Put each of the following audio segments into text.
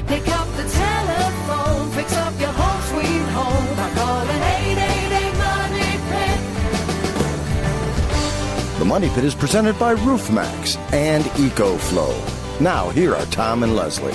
Pick up the telephone, fix up your home sweet home by calling 888-MONEY-PIT. The Money Pit is presented by RoofMax and EcoFlow. Now, here are Tom and Leslie.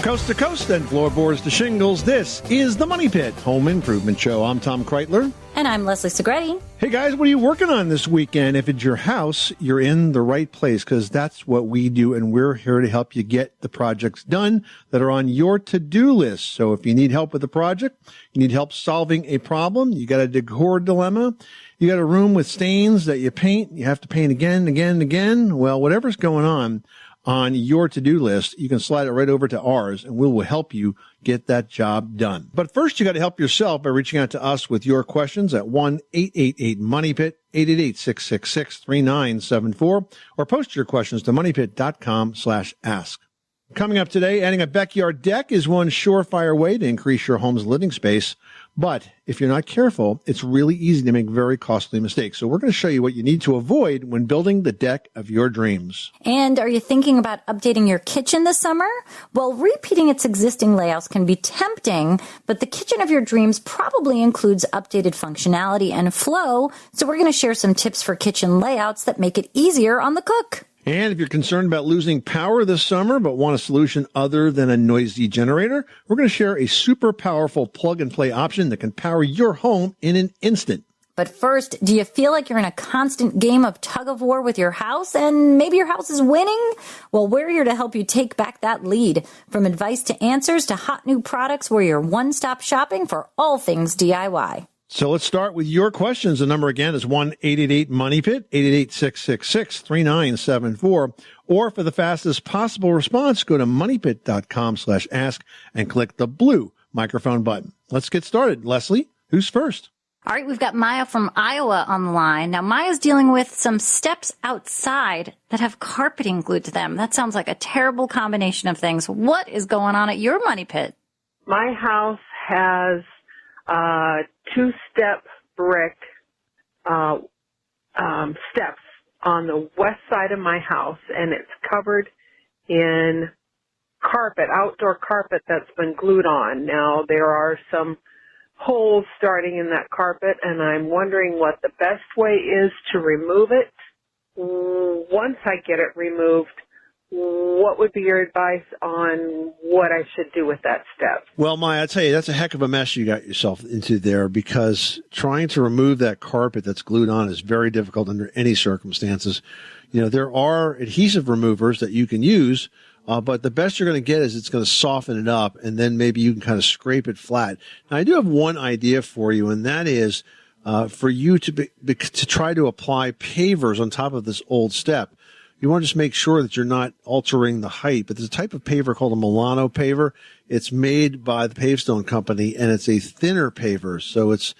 Coast to coast and floorboards to shingles, this is the Money Pit Home Improvement Show. I'm Tom Kreitler. And I'm Leslie Segretti. Hey guys, what are you working on this weekend? If it's your house, you're in the right place because that's what we do, and we're here to help you get the projects done that are on your to-do list. So if you need help with the project, you need help solving a problem, you got a decor dilemma, you got a room with stains that you paint, you have to paint again, well, whatever's going on your to-do list, you can slide it right over to ours, and we will help you get that job done. But first, you got to help yourself by reaching out to us with your questions at 1-888-MONEYPIT, 888-666-3974, or post your questions to moneypit.com/ask. Coming up today, adding a backyard deck is one surefire way to increase your home's living space. But if you're not careful, it's really easy to make very costly mistakes. So we're going to show you what you need to avoid when building the deck of your dreams. And are you thinking about updating your kitchen this summer? Well, repeating its existing layouts can be tempting, but the kitchen of your dreams probably includes updated functionality and flow. So we're going to share some tips for kitchen layouts that make it easier on the cook. And if you're concerned about losing power this summer but want a solution other than a noisy generator, we're going to share a super powerful plug-and-play option that can power your home in an instant. But first, do you feel like you're in a constant game of tug-of-war with your house and maybe your house is winning? Well, we're here to help you take back that lead. From advice to answers to hot new products, we're your one-stop shopping for all things DIY. So let's start with your questions. The number again is 1-888-MONEYPIT, 888-666-3974. Or for the fastest possible response, go to moneypit.com/ask and click the blue microphone button. Let's get started. Leslie, who's first? All right, we've got Maya from Iowa on the line. Now, Maya's dealing with some steps outside that have carpeting glued to them. That sounds like a terrible combination of things. What is going on at your Money Pit? My house has two-step brick steps on the west side of my house, and it's covered in carpet, outdoor carpet that's been glued on. Now, there are some holes starting in that carpet, and I'm wondering what the best way is to remove it. Once I get it removed, what would be your advice on what I should do with that step? Well, Maya, I'll tell you, that's a heck of a mess you got yourself into there, because trying to remove that carpet that's glued on is very difficult under any circumstances. You know, there are adhesive removers that you can use, but the best you're going to get is it's going to soften it up, and then maybe you can kind of scrape it flat. Now, I do have one idea for you, and that is for you to try to apply pavers on top of this old step. You want to just make sure that you're not altering the height, but there's a type of paver called a Milano paver. It's made by the Pavestone Company, and it's a thinner paver. So it's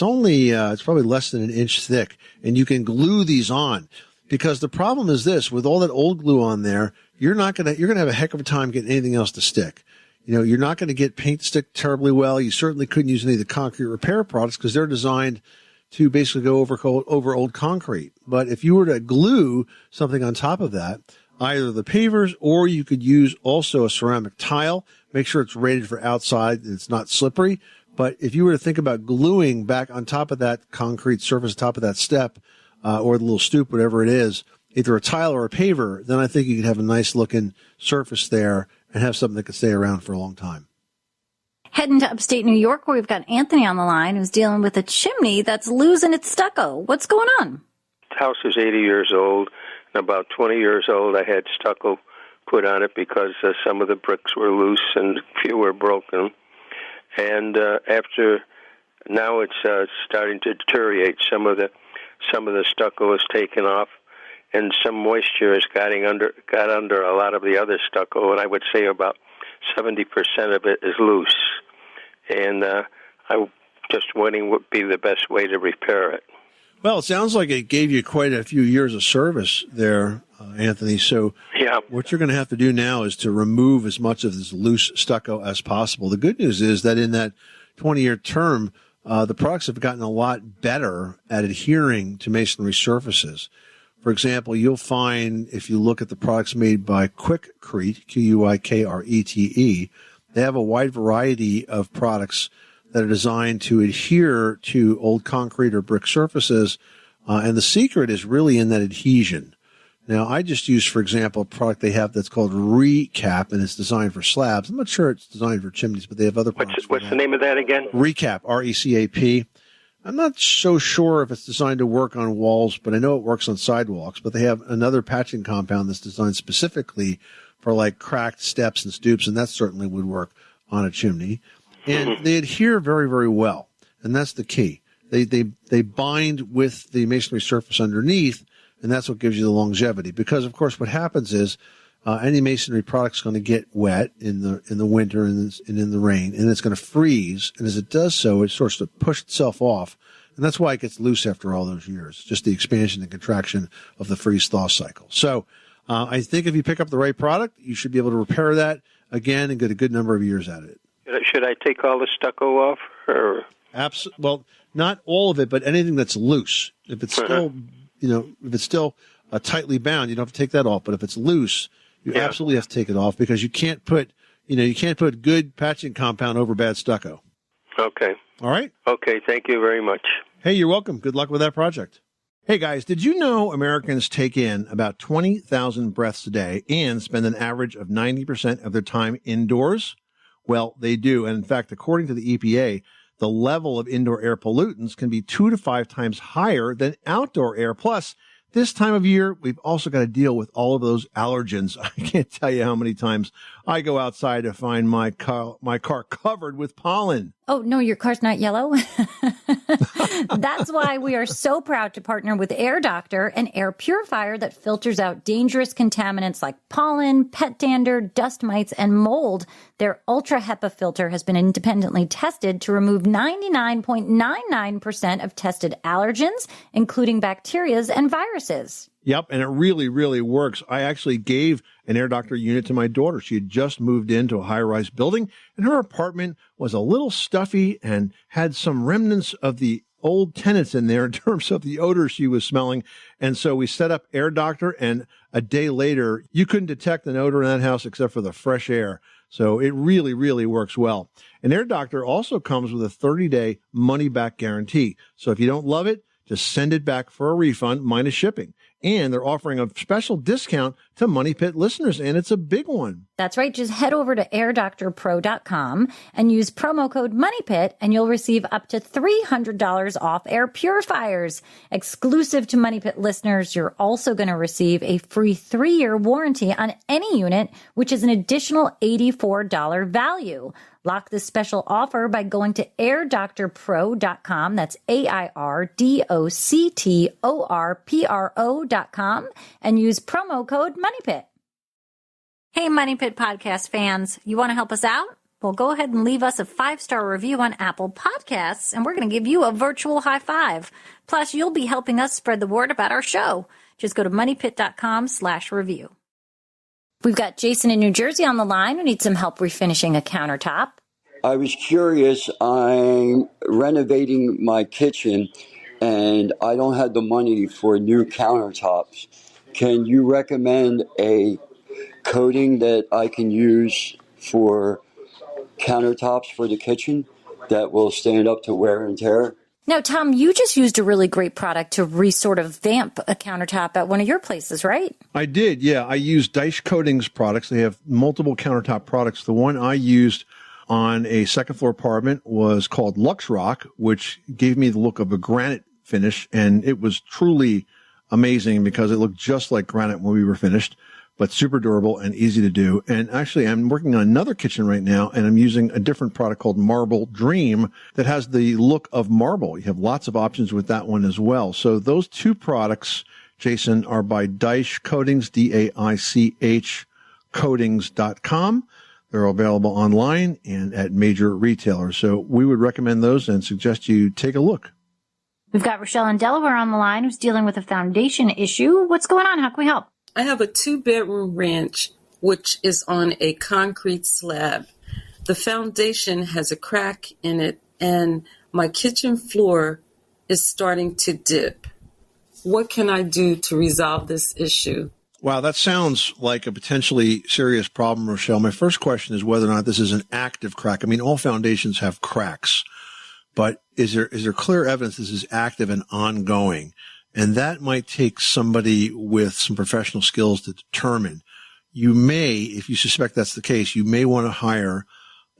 only, it's probably less than an inch thick, and you can glue these on. Because the problem is this, with all that old glue on there, you're going to have a heck of a time getting anything else to stick. You know, you're not going to get paint to stick terribly well. You certainly couldn't use any of the concrete repair products because they're designed to basically go over old concrete. But if you were to glue something on top of that, either the pavers, or you could use also a ceramic tile, make sure it's rated for outside and it's not slippery. But if you were to think about gluing back on top of that concrete surface, top of that step, or the little stoop, whatever it is, either a tile or a paver, then I think you could have a nice looking surface there and have something that could stay around for a long time. Heading to upstate New York, where we've got Anthony on the line, who's dealing with a chimney that's losing its stucco. What's going on? The house is 80 years old, and about 20 years old I had stucco put on it because some of the bricks were loose and a few were broken. And after now it's starting to deteriorate. Some of the stucco is taken off, and some moisture has got under a lot of the other stucco, and I would say about 70% of it is loose. And I'm just wondering what would be the best way to repair it. Well, it sounds like it gave you quite a few years of service there, Anthony. So yeah, what you're going to have to do now is to remove as much of this loose stucco as possible. The good news is that in that 20-year term, the products have gotten a lot better at adhering to masonry surfaces. For example, you'll find if you look at the products made by Quikrete, Quikrete, they have a wide variety of products that are designed to adhere to old concrete or brick surfaces. And the secret is really in that adhesion. Now, I just use, for example, a product they have that's called Recap, and it's designed for slabs. I'm not sure it's designed for chimneys, but they have other products. What's the name of that again? Recap, R-E-C-A-P. I'm not so sure if it's designed to work on walls, but I know it works on sidewalks. But they have another patching compound that's designed specifically for like cracked steps and stoops, and that certainly would work on a chimney. And they adhere very, very well, and that's the key. They bind with the masonry surface underneath, and that's what gives you the longevity. Because of course, what happens is any masonry product is going to get wet in the winter and in the rain, and it's going to freeze. And as it does so, it starts to push itself off, and that's why it gets loose after all those years. Just the expansion and contraction of the freeze-thaw cycle. So I think if you pick up the right product, you should be able to repair that again and get a good number of years out of it. Should I take all the stucco off? Or? Well, not all of it, but anything that's loose. If it's still, if it's still tightly bound, you don't have to take that off. But if it's loose, you absolutely have to take it off because you can't put good patching compound over bad stucco. Okay. All right. Okay. Thank you very much. Hey, you're welcome. Good luck with that project. Hey guys, did you know Americans take in about 20,000 breaths a day and spend an average of 90% of their time indoors? Well, they do. And in fact, according to the EPA, the level of indoor air pollutants can be 2 to 5 times higher than outdoor air. Plus, this time of year, we've also got to deal with all of those allergens. I can't tell you how many times I go outside to find my car covered with pollen. Oh, no, your car's not yellow. That's why we are so proud to partner with Air Doctor, an air purifier that filters out dangerous contaminants like pollen, pet dander, dust mites, and mold. Their Ultra HEPA filter has been independently tested to remove 99.99% of tested allergens, including bacteria and viruses. Yep, and it really, really works. I actually gave an Air Doctor unit to my daughter. She had just moved into a high-rise building, and her apartment was a little stuffy and had some remnants of the old tenants in there in terms of the odor she was smelling. And so we set up Air Doctor, and a day later, you couldn't detect an odor in that house except for the fresh air. So it really, really works well. And Air Doctor also comes with a 30-day money-back guarantee. So if you don't love it, just send it back for a refund minus shipping. And they're offering a special discount to Money Pit listeners, and it's a big one. That's right. Just head over to airdoctorpro.com and use promo code MONEYPIT, and you'll receive up to $300 off air purifiers. Exclusive to Money Pit listeners, you're also going to receive a free 3-year warranty on any unit, which is an additional $84 value. Lock this special offer by going to airdoctorpro.com. That's AIRDOCTORPRO.com and use promo code MONEYPIT. Hey, Money Pit podcast fans, you want to help us out? Well, go ahead and leave us a 5-star review on Apple Podcasts, and we're going to give you a virtual high five. Plus, you'll be helping us spread the word about our show. Just go to moneypit.com/review. We've got Jason in New Jersey on the line who needs some help refinishing a countertop. I was curious. I'm renovating my kitchen, and I don't have the money for new countertops. Can you recommend a coating that I can use for countertops for the kitchen that will stand up to wear and tear? Now, Tom, you just used a really great product to sort of vamp a countertop at one of your places, right? I did, yeah. I used Dice Coatings products. They have multiple countertop products. The one I used on a second-floor apartment was called Lux Rock, which gave me the look of a granite finish, and it was truly amazing because it looked just like granite when we were finished, but super durable and easy to do. And actually, I'm working on another kitchen right now, and I'm using a different product called Marble Dream that has the look of marble. You have lots of options with that one as well. So those two products, Jason, are by Dice Coatings, D-A-I-C-H, coatings.com. They're available online and at major retailers. So we would recommend those and suggest you take a look. We've got Rochelle in Delaware on the line who's dealing with a foundation issue. What's going on? How can we help? I have a 2-bedroom ranch, which is on a concrete slab. The foundation has a crack in it, and my kitchen floor is starting to dip. What can I do to resolve this issue? Wow, that sounds like a potentially serious problem, Rochelle. My first question is whether or not this is an active crack. I mean, all foundations have cracks, but is there clear evidence this is active and ongoing? And that might take somebody with some professional skills to determine. You may, if you suspect that's the case, you may want to hire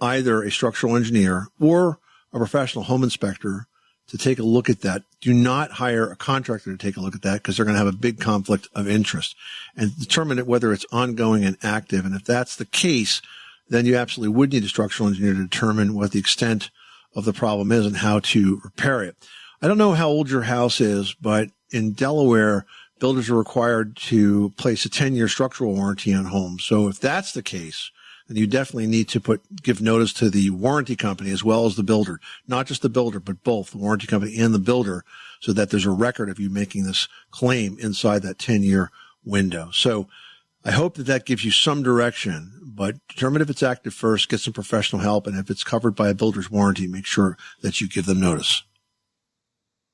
either a structural engineer or a professional home inspector to take a look at that. Do not hire a contractor to take a look at that because they're going to have a big conflict of interest, and determine whether it's ongoing and active. And if that's the case, then you absolutely would need a structural engineer to determine what the extent of the problem is and how to repair it. I don't know how old your house is, but in Delaware, builders are required to place a 10-year structural warranty on homes. So if that's the case, then you definitely need to give notice to the warranty company as well as the builder, not just the builder, but both the warranty company and the builder, so that there's a record of you making this claim inside that 10-year window. So I hope that gives you some direction, but determine if it's active first, get some professional help, and if it's covered by a builder's warranty, make sure that you give them notice.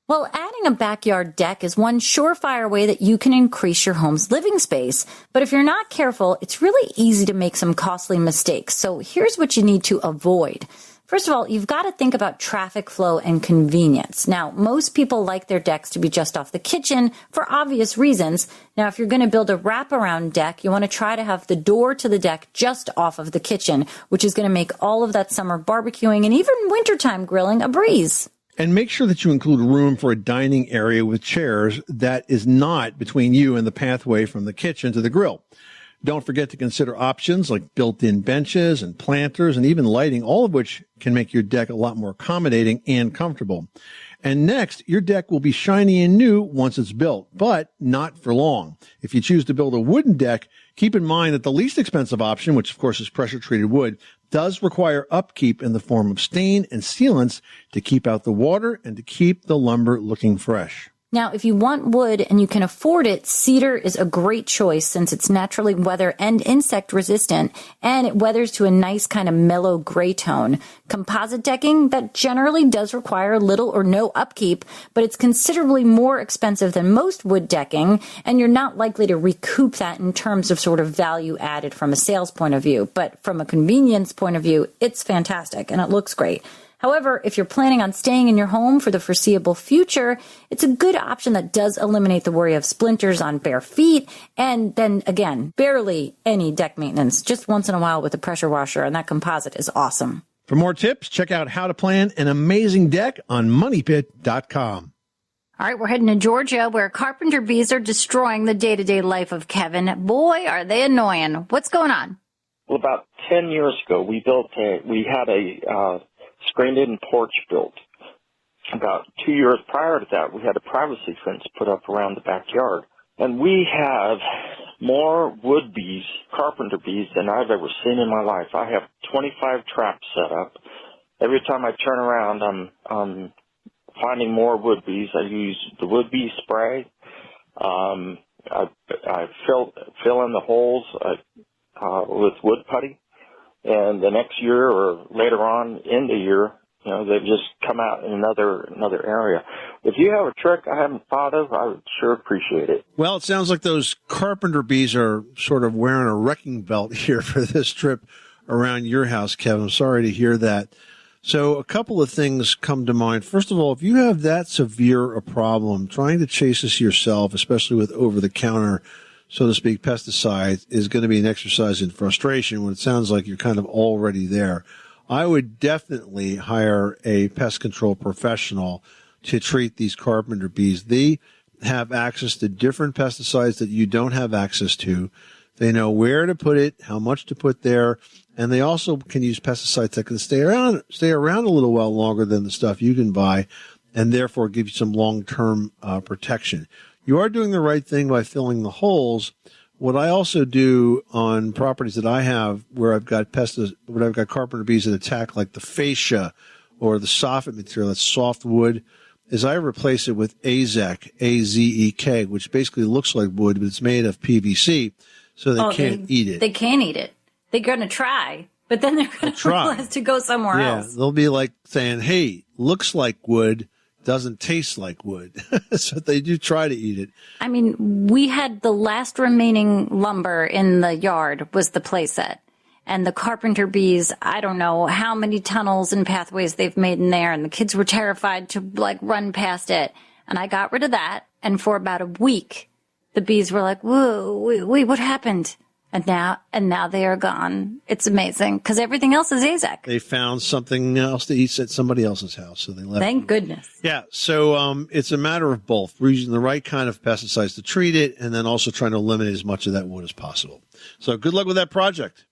Well, adding a backyard deck is one surefire way that you can increase your home's living space. But if you're not careful, it's really easy to make some costly mistakes. So here's what you need to avoid. First of all, you've got to think about traffic flow and convenience. Now, most people like their decks to be just off the kitchen for obvious reasons. Now, if you're going to build a wraparound deck, you want to try to have the door to the deck just off of the kitchen, which is going to make all of that summer barbecuing and even wintertime grilling a breeze. And make sure that you include room for a dining area with chairs that is not between you and the pathway from the kitchen to the grill. Don't forget to consider options like built-in benches and planters and even lighting, all of which can make your deck a lot more accommodating and comfortable. And next, your deck will be shiny and new once it's built, but not for long. If you choose to build a wooden deck, keep in mind that the least expensive option, which of course is pressure-treated wood, does require upkeep in the form of stain and sealants to keep out the water and to keep the lumber looking fresh. Now, if you want wood and you can afford it, cedar is a great choice since it's naturally weather and insect resistant, and it weathers to a nice kind of mellow gray tone. Composite decking, that generally does require little or no upkeep, but it's considerably more expensive than most wood decking, and you're not likely to recoup that in terms of sort of value added from a sales point of view. But from a convenience point of view, it's fantastic and it looks great. However, if you're planning on staying in your home for the foreseeable future, it's a good option that does eliminate the worry of splinters on bare feet. And then again, barely any deck maintenance, just once in a while with a pressure washer. And that composite is awesome. For more tips, check out how to plan an amazing deck on moneypit.com. All right, we're heading to Georgia where carpenter bees are destroying the day-to-day life of Kevin. Boy, are they annoying. What's going on? Well, about 10 years ago, we had a screened-in porch built. About 2 years prior to that, we had a privacy fence put up around the backyard. And we have more wood bees, carpenter bees, than I've ever seen in my life. I have 25 traps set up. Every time I turn around, I'm finding more wood bees. I use the wood bee spray. I fill in the holes with wood putty. And the next year or later on in the year, they've just come out in another area. If you have a trick I haven't thought of, I would sure appreciate it. Well, it sounds like those carpenter bees are sort of wearing a wrecking belt here for this trip around your house, Kevin. I'm sorry to hear that. So a couple of things come to mind. First of all, if you have that severe a problem, trying to chase this yourself, especially with over-the-counter, so to speak, pesticides, is going to be an exercise in frustration when it sounds like you're kind of already there. I would definitely hire a pest control professional to treat these carpenter bees. They have access to different pesticides that you don't have access to. They know where to put it, how much to put there, and they also can use pesticides that can stay around a little while longer than the stuff you can buy, and therefore give you some long-term protection. You are doing the right thing by filling the holes. What I also do on properties that I have where I've got carpenter bees that attack like the fascia or the soffit material, that's soft wood, is I replace it with Azek, A-Z-E-K, which basically looks like wood, but it's made of PVC, so they can't eat it. They can't eat it. They're going to try, but then they're going to realize to go somewhere else. Yeah, they'll be like saying, hey, looks like wood, doesn't taste like wood. So they do try to eat it. I mean, we had the last remaining lumber in the yard was the play set. And the carpenter bees, I don't know how many tunnels and pathways they've made in there. And the kids were terrified to run past it. And I got rid of that. And for about a week, the bees were like, whoa, wait, what happened? And now they are gone. It's amazing because everything else is AZEC. They found something else to eat at somebody else's house, so they left. Thank goodness. Yeah, so it's a matter of both. We're using the right kind of pesticides to treat it, and then also trying to eliminate as much of that wood as possible. So good luck with that project.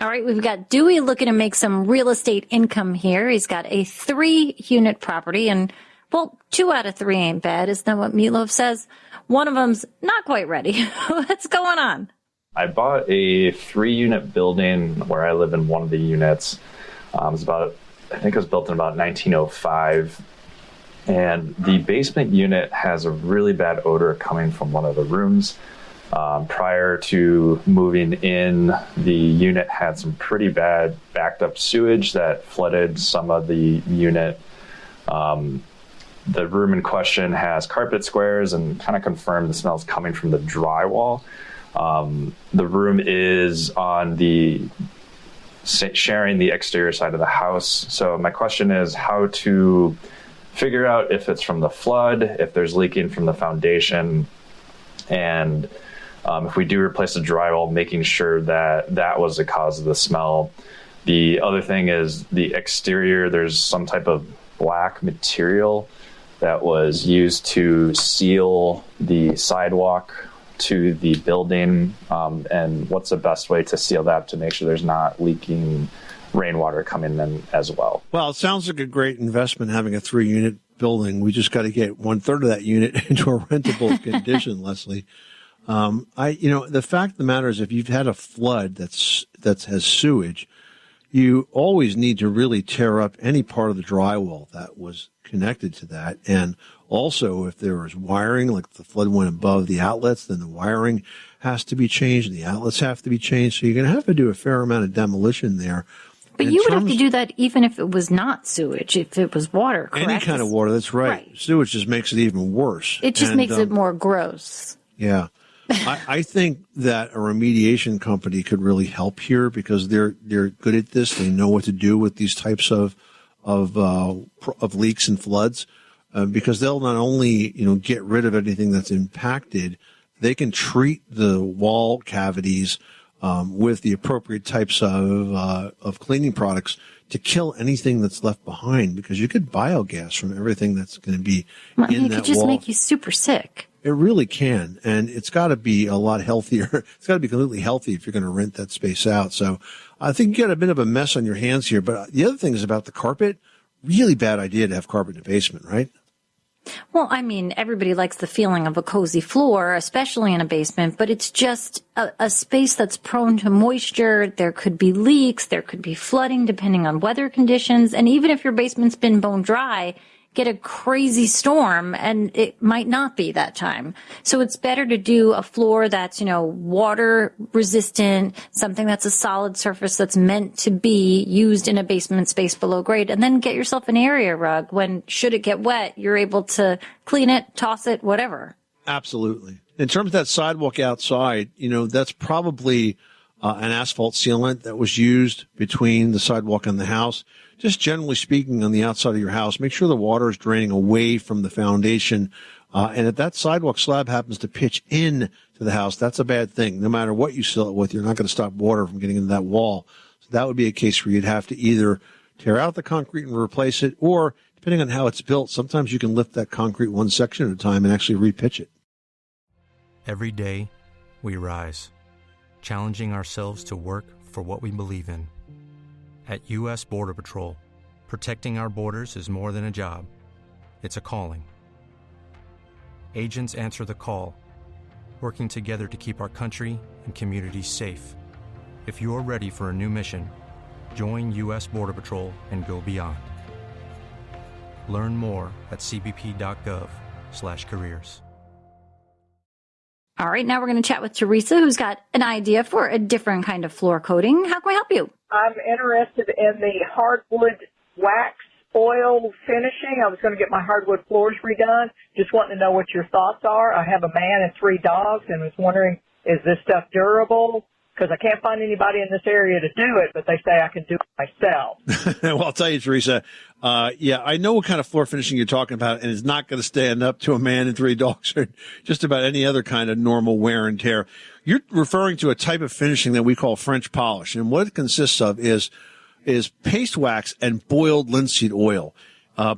All right, we've got Dewey looking to make some real estate income here. He's got a 3-unit property, and, well, 2 out of 3 ain't bad. Isn't that what Meatloaf says? One of them's not quite ready. What's going on? I bought a 3-unit building where I live in one of the units. I think it was built in about 1905. And the basement unit has a really bad odor coming from one of the rooms. Prior to moving in, the unit had some pretty bad backed up sewage that flooded some of the unit. The room in question has carpet squares and kind of confirmed the smell's coming from the drywall. The room is on sharing the exterior side of the house. So my question is how to figure out if it's from the flood, if there's leaking from the foundation, and if we do replace the drywall, making sure that was the cause of the smell. The other thing is the exterior, there's some type of black material that was used to seal the sidewalk to the building, and what's the best way to seal that to make sure there's not leaking rainwater coming in as well. Well, it sounds like a great investment having a 3-unit building. We just got to get 1/3 of that unit into a rentable condition, Leslie. The fact of the matter is if you've had a flood that has sewage, you always need to really tear up any part of the drywall that was connected to that. And also, if there was wiring, like the flood went above the outlets, then the wiring has to be changed and the outlets have to be changed. So you're going to have to do a fair amount of demolition there. But you would have to do that even if it was not sewage, if it was water, correct? Any kind of water, that's right. Sewage just makes it even worse. It just makes it more gross. Yeah. I think that a remediation company could really help here because they're good at this. They know what to do with these types of leaks and floods, because they'll not only get rid of anything that's impacted, they can treat the wall cavities with the appropriate types of cleaning products to kill anything that's left behind. Because you could biogas from everything that's going to be in that wall. It could just make you super sick. It really can, and it's got to be a lot healthier. It's got to be completely healthy if you're going to rent that space out. So I think you got a bit of a mess on your hands here. But the other thing is about the carpet. Really bad idea to have carpet in the basement, right? Well, I mean, everybody likes the feeling of a cozy floor, especially in a basement, but it's just a space that's prone to moisture. There could be leaks. There could be flooding depending on weather conditions. And even if your basement's been bone dry, get a crazy storm and it might not be that time. So it's better to do a floor that's, water resistant, something that's a solid surface that's meant to be used in a basement space below grade, and then get yourself an area rug when, should it get wet, you're able to clean it, toss it, whatever. Absolutely. In terms of that sidewalk outside, that's probably an asphalt sealant that was used between the sidewalk and the house. Just generally speaking, on the outside of your house, make sure the water is draining away from the foundation. And if that sidewalk slab happens to pitch in to the house, that's a bad thing. No matter what you seal it with, you're not going to stop water from getting into that wall. So that would be a case where you'd have to either tear out the concrete and replace it, or depending on how it's built, sometimes you can lift that concrete one section at a time and actually repitch it. Every day, we rise, challenging ourselves to work for what we believe in. At U.S. Border Patrol, protecting our borders is more than a job. It's a calling. Agents answer the call, working together to keep our country and communities safe. If you're ready for a new mission, join U.S. Border Patrol and go beyond. Learn more at cbp.gov/careers. All right, now we're going to chat with Teresa, who's got an idea for a different kind of floor coating. How can we help you? I'm interested in the hardwood wax oil finishing. I was going to get my hardwood floors redone. Just wanting to know what your thoughts are. I have a man and 3 dogs and was wondering, is this stuff durable? Because I can't find anybody in this area to do it, but they say I can do it myself. Well, I'll tell you, Teresa, yeah, I know what kind of floor finishing you're talking about, and it's not going to stand up to a man and 3 dogs or just about any other kind of normal wear and tear. You're referring to a type of finishing that we call French polish, and what it consists of is paste wax and boiled linseed oil.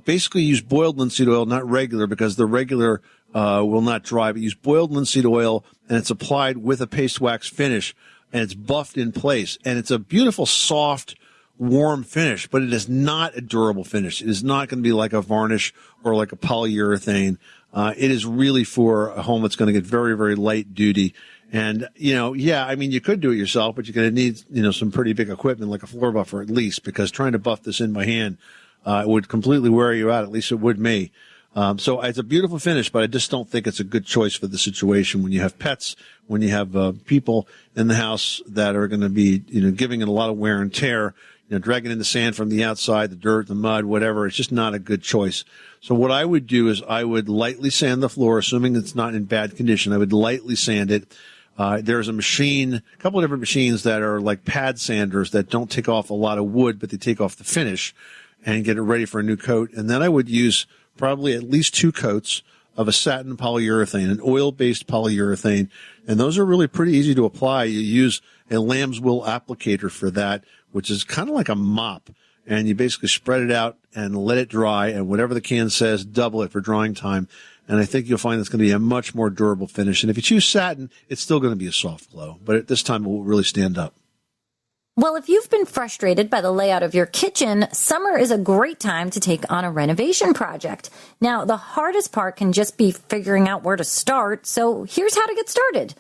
Basically, use boiled linseed oil, not regular, because the regular will not dry, but use boiled linseed oil, and it's applied with a paste wax finish, and it's buffed in place. And it's a beautiful, soft, warm finish, but it is not a durable finish. It is not going to be like a varnish or like a polyurethane. It is really for a home that's going to get very, very light duty. And, yeah, I mean, you could do it yourself, but you're going to need, some pretty big equipment like a floor buffer at least, because trying to buff this in by hand would completely wear you out. At least it would me. So it's a beautiful finish, but I just don't think it's a good choice for the situation when you have pets, when you have people in the house that are going to be, giving it a lot of wear and tear, dragging in the sand from the outside, the dirt, the mud, whatever. It's just not a good choice. So what I would do is I would lightly sand the floor, assuming it's not in bad condition. I would lightly sand it. There's a couple of different machines that are like pad sanders that don't take off a lot of wood, but they take off the finish and get it ready for a new coat. And then I would use probably at least 2 coats of a satin polyurethane, an oil-based polyurethane. And those are really pretty easy to apply. You use a lamb's wool applicator for that, which is kind of like a mop. And you basically spread it out and let it dry. And whatever the can says, double it for drying time. And I think you'll find it's going to be a much more durable finish. And if you choose satin, it's still going to be a soft glow. But at this time, it will really stand up. Well, if you've been frustrated by the layout of your kitchen, summer is a great time to take on a renovation project. Now, the hardest part can just be figuring out where to start, so here's how to get started.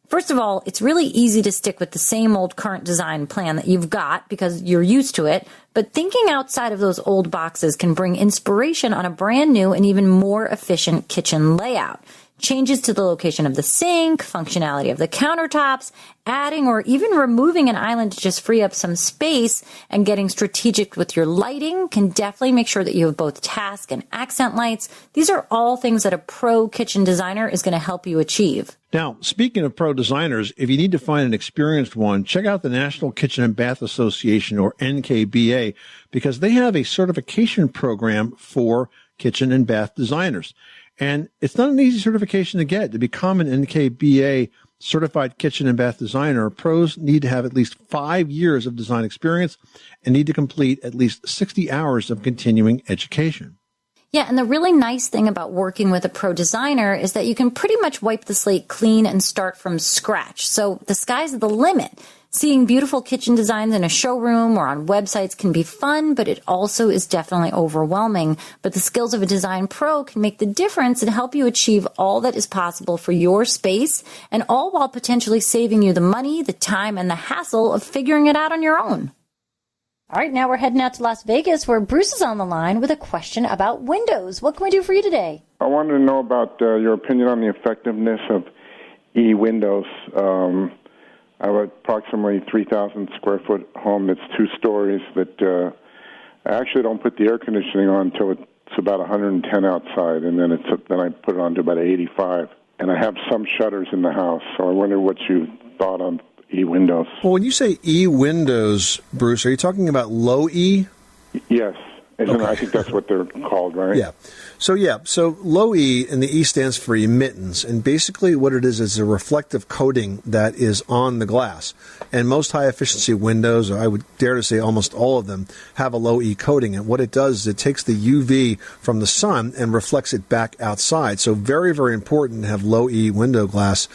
First of all, it's really easy to stick with the same old current design plan that you've got because you're used to it, but thinking outside of those old boxes can bring inspiration on a brand new and even more efficient kitchen layout. Changes to the location of the sink, functionality of the countertops, adding or even removing an island to just free up some space, and getting strategic with your lighting can definitely make sure that you have both task and accent lights. These are all things that a pro kitchen designer is going to help you achieve. Now, speaking of pro designers, if you need to find an experienced one, check out the National Kitchen and Bath Association, or NKBA, because they have a certification program for kitchen and bath designers. And it's not an easy certification to get. To become an NKBA certified kitchen and bath designer, pros need to have at least 5 years of design experience and need to complete at least 60 hours of continuing education. Yeah, and the really nice thing about working with a pro designer is that you can pretty much wipe the slate clean and start from scratch. So the sky's the limit. Seeing beautiful kitchen designs in a showroom or on websites can be fun, but it also is definitely overwhelming. But the skills of a design pro can make the difference and help you achieve all that is possible for your space, and all while potentially saving you the money, the time, and the hassle of figuring it out on your own. All right, now we're heading out to Las Vegas, where Bruce is on the line with a question about windows. What can we do for you today? I wanted to know about your opinion on the effectiveness of e-windows. I have approximately 3,000 square foot home that's 2 stories that I actually don't put the air conditioning on until it's about 110 outside, and then I put it on to about 85. And I have some shutters in the house, so I wonder what you thought on e-windows. Well, when you say e-windows, Bruce, are you talking about low E? Yes. Okay. I think that's what they're called, right? Yeah. So low E, and the E stands for emittance. And basically what it is a reflective coating that is on the glass. And most high-efficiency windows, or I would dare to say almost all of them, have a low E coating. And what it does is it takes the UV from the sun and reflects it back outside. So very, very important to have low E window glass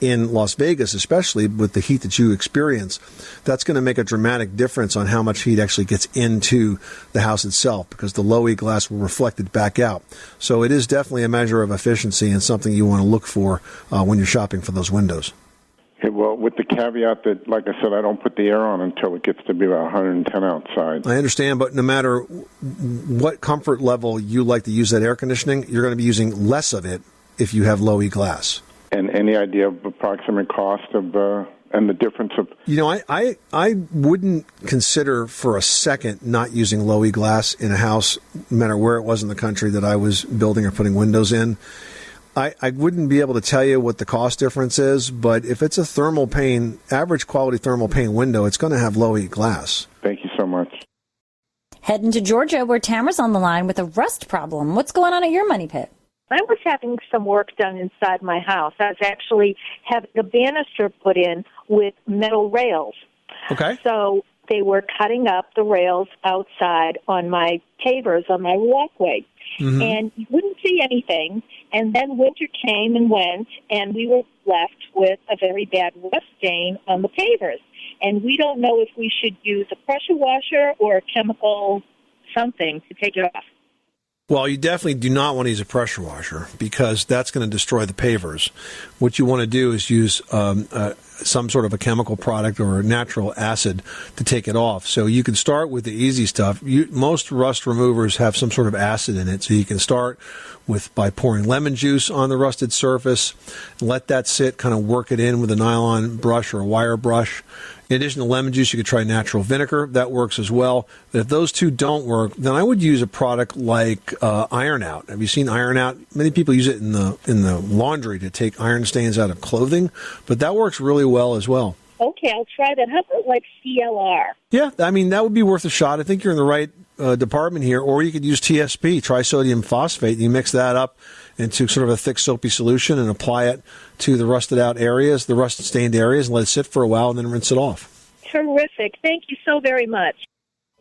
in Las Vegas, especially with the heat that you experience. That's going to make a dramatic difference on how much heat actually gets into the house itself, because the low E glass will reflect it back out. So it is definitely a measure of efficiency and something you want to look for when you're shopping for those windows. Okay, well, with the caveat that, like I said, I don't put the air on until it gets to be about 110 outside. I understand, but no matter what comfort level you like to use that air conditioning, you're going to be using less of it if you have low E glass. And any idea of approximate cost of and the difference of... I wouldn't consider for a second not using low E glass in a house, no matter where it was in the country that I was building or putting windows in. I wouldn't be able to tell you what the cost difference is, but if it's a thermal pane, average quality thermal pane window, it's going to have low E glass. Thank you so much. Heading to Georgia, where Tamara's on the line with a rust problem. What's going on at your money pit? I was having some work done inside my house. I was actually having a banister put in with metal rails. Okay. So they were cutting up the rails outside on my pavers on my walkway. Mm-hmm. And you wouldn't see anything. And then winter came and went, and we were left with a very bad rust stain on the pavers. And we don't know if we should use a pressure washer or a chemical something to take it off. Well, you definitely do not want to use a pressure washer because that's going to destroy the pavers. What you want to do is use some sort of a chemical product or a natural acid to take it off. So you can start with the easy stuff. Most rust removers have some sort of acid in it, so you can start by pouring lemon juice on the rusted surface, let that sit, kind of work it in with a nylon brush or a wire brush. In addition to lemon juice, you could try natural vinegar. That works as well. But if those two don't work, then I would use a product like Iron Out. Have you seen Iron Out? Many people use it in the laundry to take iron stains out of clothing, but that works really well as well. Okay, I'll try that. How about like CLR? Yeah, I mean, that would be worth a shot. I think you're in the right department here. Or you could use TSP, trisodium phosphate, and you mix that up into sort of a thick soapy solution and apply it to the rusted out areas, the rust stained areas, and let it sit for a while and then rinse it off. Terrific. Thank you so very much.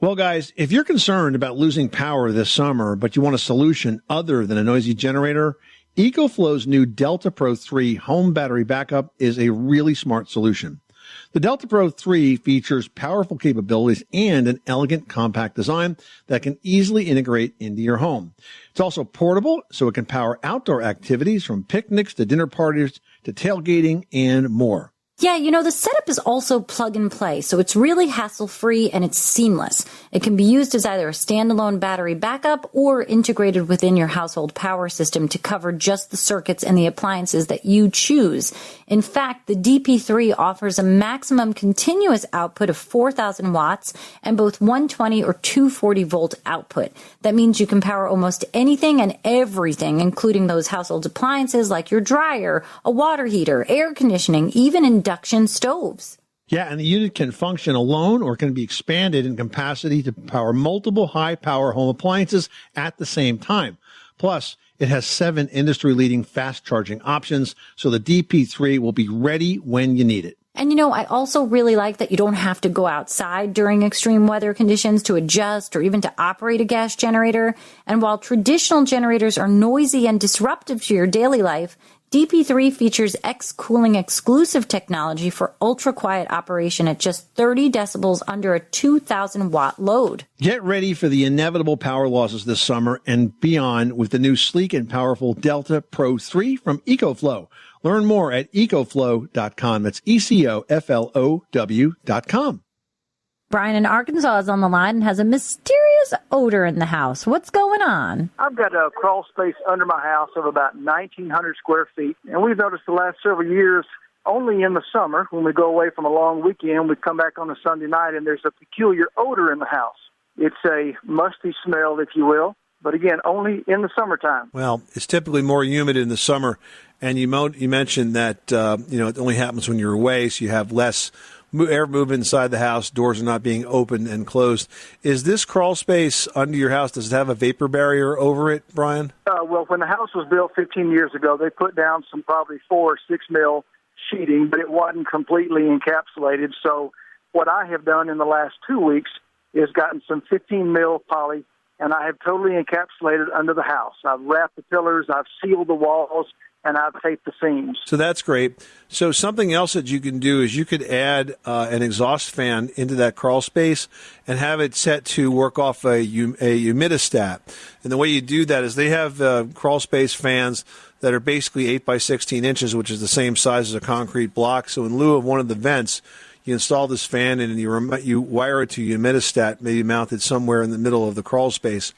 Well, guys, if you're concerned about losing power this summer, but you want a solution other than a noisy generator, EcoFlow's new Delta Pro 3 home battery backup is a really smart solution. The Delta Pro 3 features powerful capabilities and an elegant compact design that can easily integrate into your home. It's also portable, so it can power outdoor activities from picnics to dinner parties to tailgating and more. Yeah, the setup is also plug and play, so it's really hassle-free and it's seamless. It can be used as either a standalone battery backup or integrated within your household power system to cover just the circuits and the appliances that you choose. In fact, the DP3 offers a maximum continuous output of 4,000 watts and both 120 or 240 volt output. That means you can power almost anything and everything, including those household appliances like your dryer, a water heater, air conditioning, even induction stoves. Yeah, and the unit can function alone or can be expanded in capacity to power multiple high-power home appliances at the same time. Plus, it has 7 industry-leading fast-charging options, so the DP3 will be ready when you need it. And I also really like that you don't have to go outside during extreme weather conditions to adjust or even to operate a gas generator. And while traditional generators are noisy and disruptive to your daily life, DP3 features X-Cooling exclusive technology for ultra-quiet operation at just 30 decibels under a 2,000-watt load. Get ready for the inevitable power losses this summer and beyond with the new sleek and powerful Delta Pro 3 from EcoFlow. Learn more at ecoflow.com. That's ECOFLOW.com. Brian in Arkansas is on the line and has a mysterious odor in the house. What's going on? I've got a crawl space under my house of about 1,900 square feet, and we've noticed the last several years, only in the summer, when we go away from a long weekend, we come back on a Sunday night, and there's a peculiar odor in the house. It's a musty smell, if you will, but again, only in the summertime. Well, it's typically more humid in the summer, and you mentioned that it only happens when you're away, so you have less air movement inside the house, doors are not being opened and closed. Is this crawl space under your house, does it have a vapor barrier over it, Brian? Well, when the house was built 15 years ago, they put down some probably 4 or 6 mil sheeting, but it wasn't completely encapsulated. So what I have done in the last 2 weeks is gotten some 15 mil poly, and I have totally encapsulated under the house. I've wrapped the pillars, I've sealed the walls, and I've taped the seams. So that's great. So something else that you can do is you could add an exhaust fan into that crawl space and have it set to work off a humidistat. And the way you do that is they have crawl space fans that are basically 8 by 16 inches, which is the same size as a concrete block. So in lieu of one of the vents, you install this fan and you wire it to a humidistat, maybe mounted somewhere in the middle of the crawl space.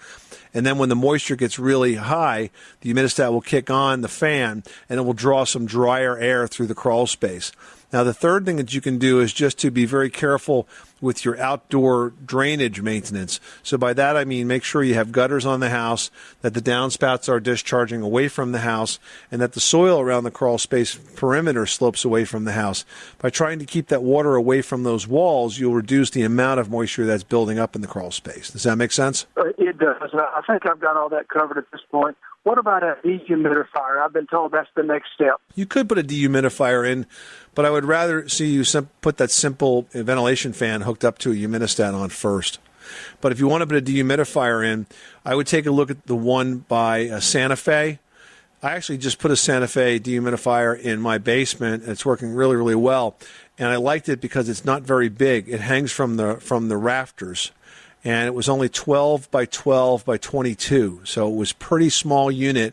And then when the moisture gets really high, the humidistat will kick on the fan, and it will draw some drier air through the crawl space. Now, the third thing that you can do is just to be very careful with your outdoor drainage maintenance. So by that, I mean make sure you have gutters on the house, that the downspouts are discharging away from the house, and that the soil around the crawl space perimeter slopes away from the house. By trying to keep that water away from those walls, you'll reduce the amount of moisture that's building up in the crawl space. Does that make sense? It does. I think I've got all that covered at this point. What about a dehumidifier? I've been told that's the next step. You could put a dehumidifier in, but I would rather see you put that simple ventilation fan hooked up to a humidistat on first. But if you want to put a dehumidifier in, I would take a look at the one by Santa Fe. I actually just put a Santa Fe dehumidifier in my basement, and it's working really, really well. And I liked it because it's not very big. It hangs from the rafters. And it was only 12 by 12 by 22. So it was a pretty small unit.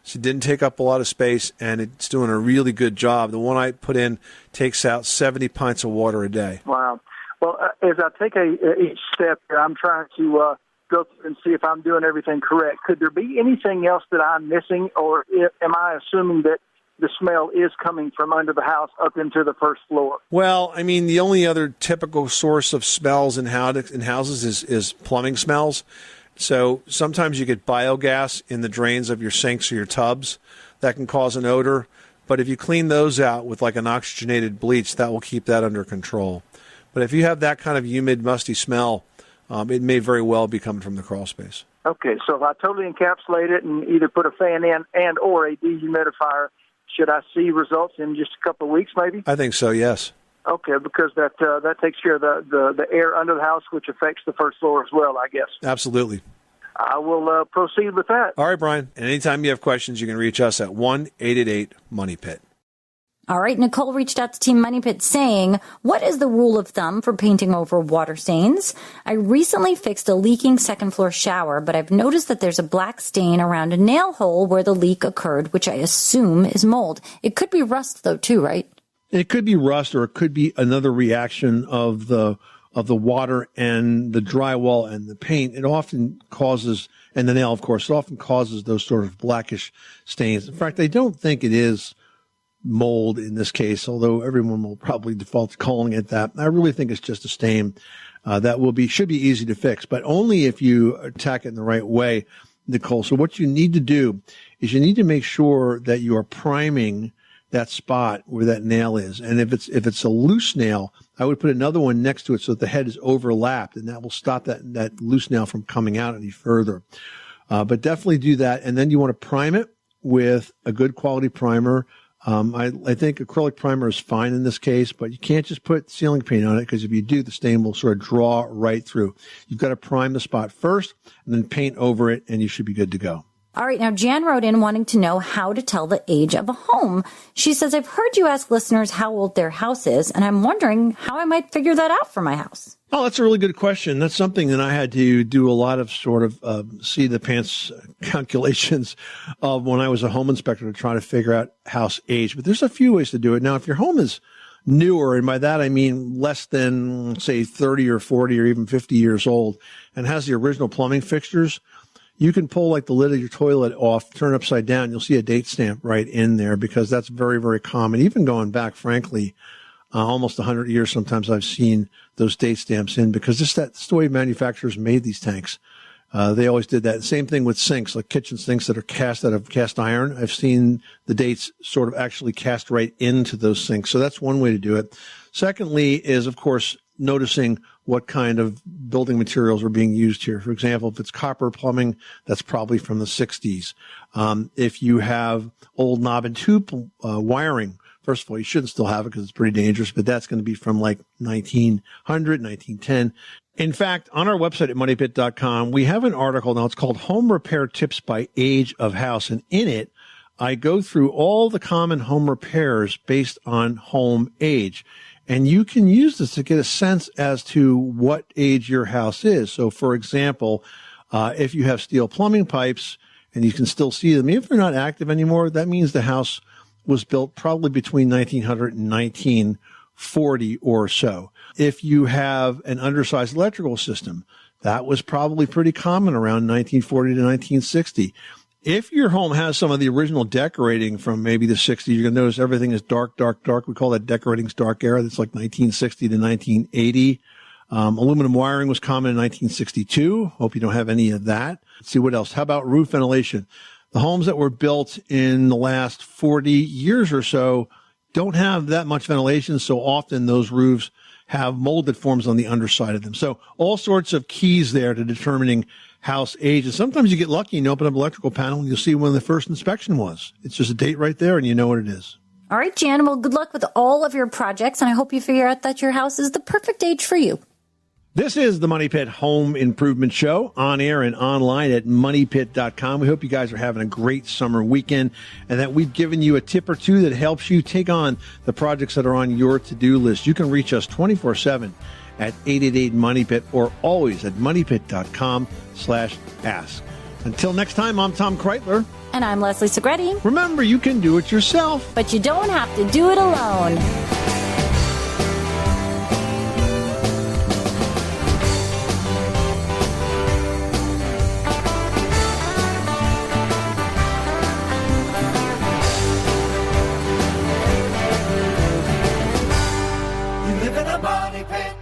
So it didn't take up a lot of space, and it's doing a really good job. The one I put in takes out 70 pints of water a day. Wow. Well, as I take each step here, I'm trying to go through and see if I'm doing everything correct. Could there be anything else that I'm missing, or am I assuming that the smell is coming from under the house up into the first floor? Well, I mean, the only other typical source of smells in houses is plumbing smells. So sometimes you get biogas in the drains of your sinks or your tubs. That can cause an odor. But if you clean those out with like an oxygenated bleach, that will keep that under control. But if you have that kind of humid, musty smell, it may very well be coming from the crawl space. Okay, so if I totally encapsulate it and either put a fan in and or a dehumidifier, should I see results in just a couple of weeks, maybe? I think so, yes. Okay, because that takes care of the air under the house, which affects the first floor as well, I guess. Absolutely. I will proceed with that. All right, Brian. And anytime you have questions, you can reach us at 1-888-MONEY-PIT. All right, Nicole reached out to Team Money Pit saying, what is the rule of thumb for painting over water stains? I recently fixed a leaking second floor shower, but I've noticed that there's a black stain around a nail hole where the leak occurred, which I assume is mold. It could be rust, though, too, right? It could be rust, or it could be another reaction of the water and the drywall and the paint. It often causes, and the nail, of course, it often causes those sort of blackish stains. In fact, I don't think it is mold in this case, although everyone will probably default to calling it that. I really think it's just a stain that should be easy to fix, but only if you attack it in the right way, Nicole. So what you need to do is you need to make sure that you are priming that spot where that nail is. And if it's a loose nail, I would put another one next to it so that the head is overlapped, and that will stop that loose nail from coming out any further. But definitely do that. And then you want to prime it with a good quality primer. I think acrylic primer is fine in this case, but you can't just put ceiling paint on it, because if you do, the stain will sort of draw right through. You've got to prime the spot first and then paint over it, and you should be good to go. All right, now Jan wrote in wanting to know how to tell the age of a home. She says, I've heard you ask listeners how old their house is, and I'm wondering how I might figure that out for my house. Oh, that's a really good question. That's something that I had to do a lot of sort of seat of the pants calculations of when I was a home inspector, to try to figure out house age. But there's a few ways to do it. Now, if your home is newer, and by that I mean less than, say, 30 or 40 or even 50 years old, and has the original plumbing fixtures, you can pull like the lid of your toilet off, turn it upside down. You'll see a date stamp right in there, because that's very, very common. Even going back, frankly, almost 100 years, sometimes I've seen those date stamps in, because that's the way manufacturers made these tanks. They always did that. Same thing with sinks, like kitchen sinks that are cast out of cast iron. I've seen the dates sort of actually cast right into those sinks. So that's one way to do it. Secondly is, of course, noticing what kind of building materials are being used here. For example, if it's copper plumbing, that's probably from the 60s. If you have old knob and tube wiring, first of all, you shouldn't still have it because it's pretty dangerous, but that's going to be from like 1900, 1910. In fact, on our website at moneypit.com, we have an article now. It's called Home Repair Tips by Age of House. And in it, I go through all the common home repairs based on home age. And you can use this to get a sense as to what age your house is. So, for example, if you have steel plumbing pipes and you can still see them, if they're not active anymore, that means the house was built probably between 1900 and 1940 or so. If you have an undersized electrical system, that was probably pretty common around 1940 to 1960. If your home has some of the original decorating from maybe the 60s, you're going to notice everything is dark, dark, dark. We call that decorating's dark era. That's like 1960 to 1980. Aluminum wiring was common in 1962. Hope you don't have any of that. Let's see what else. How about roof ventilation? The homes that were built in the last 40 years or so don't have that much ventilation. So often those roofs have mold that forms on the underside of them. So all sorts of keys there to determining house age. And sometimes you get lucky and you open up an electrical panel and you'll see when the first inspection was. It's just a date right there and you know what it is. All right, Jan, well, good luck with all of your projects, and I hope you figure out that your house is the perfect age for you. This is the Money Pit Home Improvement Show, on air and online at moneypit.com. We hope you guys are having a great summer weekend and that we've given you a tip or two that helps you take on the projects that are on your to-do list. You can reach us 24/7 at 888-MONEYPIT or always at moneypit.com/ask. Until next time, I'm Tom Kreitler. And I'm Leslie Segretti. Remember, you can do it yourself, but you don't have to do it alone. You live in a money pit.